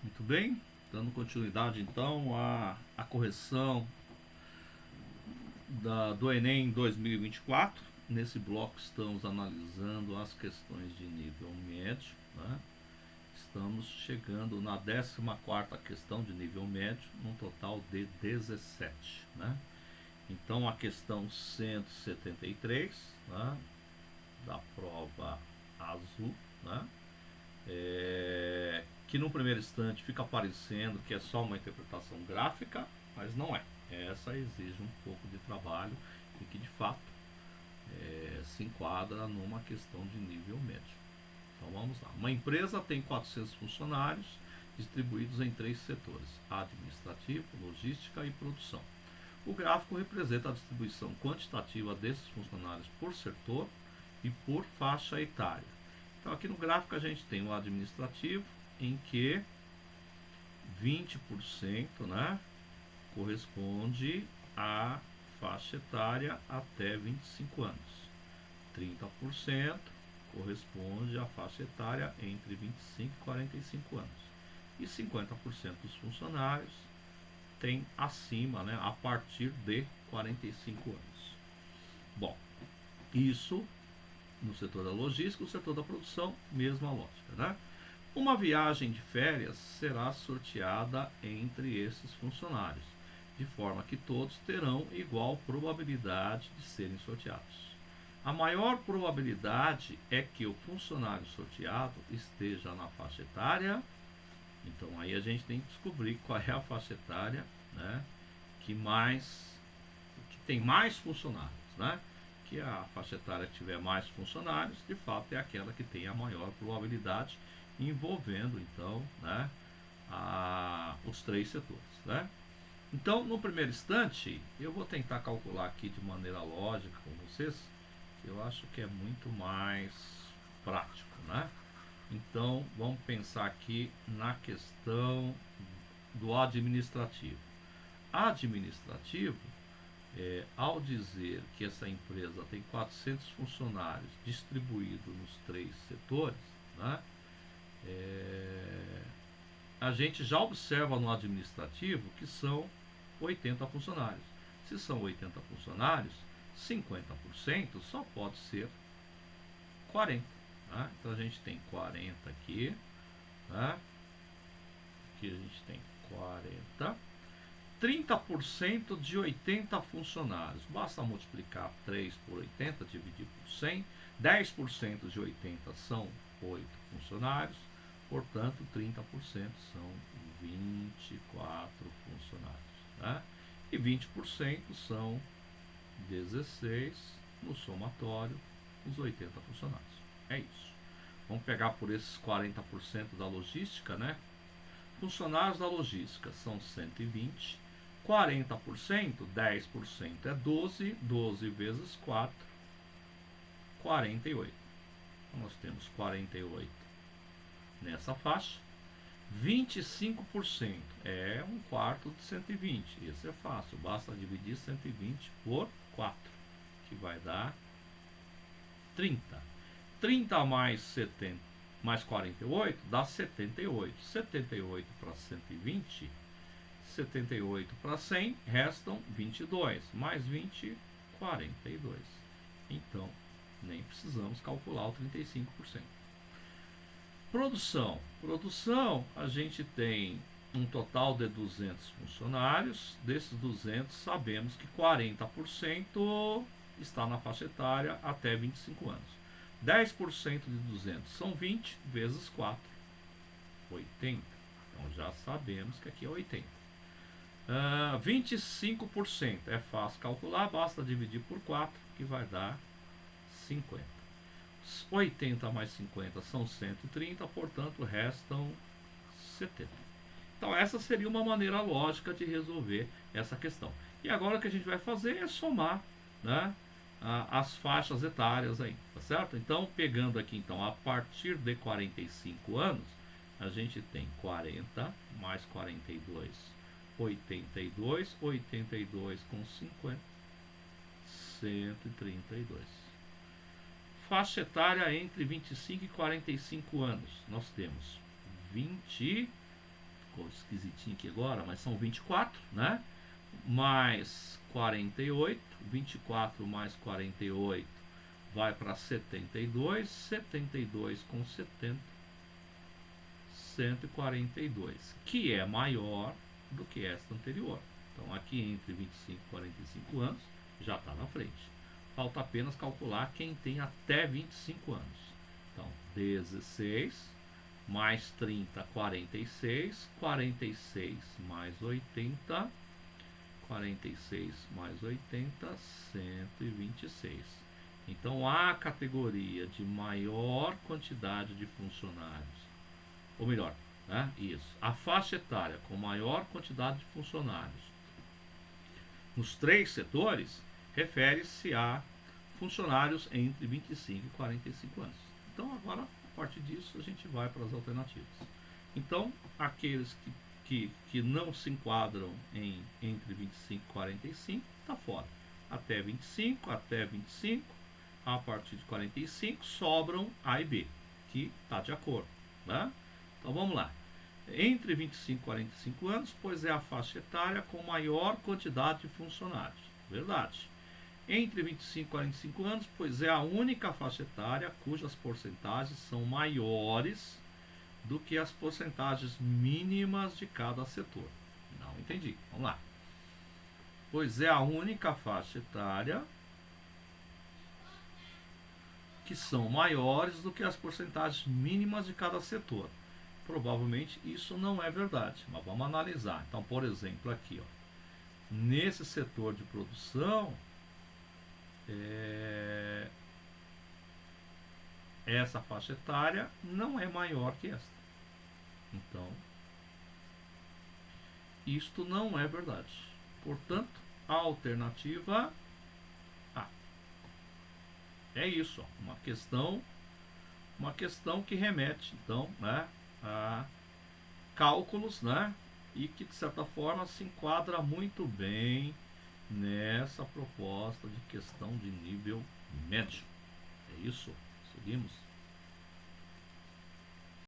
Muito bem, dando continuidade então à correção do Enem 2024. Nesse bloco estamos analisando as questões de nível médio, né? Estamos chegando na 14ª questão de nível médio, num total de 17, né? Então a questão 173, né, da prova azul, né? Que no primeiro instante fica parecendo que é só uma interpretação gráfica, mas não é. Essa exige um pouco de trabalho e que de fato se enquadra numa questão de nível médio. Então vamos lá. Uma empresa tem 400 funcionários distribuídos em 3 setores: administrativo, logística e produção. O gráfico representa a distribuição quantitativa desses funcionários por setor e por faixa etária. Então aqui no gráfico a gente tem o administrativo, em que 20%, né, corresponde à faixa etária até 25 anos. 30% corresponde à faixa etária entre 25 e 45 anos. E 50% dos funcionários tem acima, né, a partir de 45 anos. Bom, isso no setor da logística, no setor da produção, mesma lógica, né? Uma viagem de férias será sorteada entre esses funcionários, de forma que todos terão igual probabilidade de serem sorteados. A maior probabilidade é que o funcionário sorteado esteja na faixa etária. Então aí a gente tem que descobrir qual é a faixa etária, né, que tem mais funcionários, né? Que a faixa etária que tiver mais funcionários, de fato é aquela que tem a maior probabilidade, envolvendo então, né, os 3 setores, né? Então, no primeiro instante, eu vou tentar calcular aqui de maneira lógica com vocês, que eu acho que é muito mais prático, né? Então, vamos pensar aqui na questão do administrativo. Administrativo, ao dizer que essa empresa tem 400 funcionários distribuídos nos 3 setores, né, a gente já observa no administrativo que são 80 funcionários. Se são 80 funcionários, 50% só pode ser 40. Né? Então a gente tem 40 aqui, né? Aqui a gente tem 40. 30% de 80 funcionários. Basta multiplicar 3 por 80, dividir por 100. 10% de 80 são 8 funcionários. Portanto, 30% são 24 funcionários. Né? E 20% são 16 no somatório dos 80 funcionários. É isso. Vamos pegar por esses 40% da logística, né? Funcionários da logística são 120. 40%, 10% é 12. 12 vezes 4, 48. Então nós temos 48 nessa faixa. 25% é um quarto de 120. Esse é fácil, basta dividir 120 por 4, que vai dar 30. 30 mais 70 mais 48 dá 78. 78 para 120, 78 para 100, restam 22. Mais 20, 42. Então, nem precisamos calcular o 35%. Produção. Produção, a gente tem um total de 200 funcionários. Desses 200, sabemos que 40% está na faixa etária até 25 anos. 10% de 200 são 20 vezes 4, 80. Então já sabemos que aqui é 80. 25% é fácil calcular, basta dividir por 4, que vai dar 50. 80 mais 50 são 130, portanto restam 70. Então essa seria uma maneira lógica de resolver essa questão. E agora o que a gente vai fazer é somar, né, as faixas etárias aí, tá certo? Então pegando aqui então a partir de 45 anos, a gente tem 40 mais 42, 82, 82 com 50, 132. Faixa etária entre 25 e 45 anos. Nós temos 20 ficou esquisitinho aqui agora, mas são 24, né? Mais 48, 24 mais 48 vai para 72, 72 com 70, 142, que é maior do que esta anterior. Então aqui entre 25 e 45 anos já está na frente. Falta apenas calcular quem tem até 25 anos. Então 16 mais 30, 46, 46 mais 80, 46 mais 80, 126. Então a categoria de maior quantidade de funcionários, ou melhor, né, isso, a faixa etária com maior quantidade de funcionários nos 3 setores refere-se a funcionários entre 25 e 45 anos. Então agora, a partir disso, a gente vai para as alternativas. Então, aqueles que não se enquadram entre 25 e 45, está fora. Até 25, a partir de 45, sobram A e B, que está de acordo, né? Então vamos lá. Entre 25 e 45 anos, pois é a faixa etária com maior quantidade de funcionários. Verdade. Entre 25 e 45 anos, pois é a única faixa etária cujas porcentagens são maiores do que as porcentagens mínimas de cada setor. Não entendi. Vamos lá. Pois é a única faixa etária que são maiores do que as porcentagens mínimas de cada setor. Provavelmente isso não é verdade, mas vamos analisar. Então, por exemplo, aqui, ó, nesse setor de produção, essa faixa etária não é maior que esta. Então, isto não é verdade. Portanto, a alternativa A. É isso, ó, uma questão que remete, então, né, a cálculos, né, e que de certa forma se enquadra muito bem nessa proposta de questão de nível médio. É isso. Seguimos.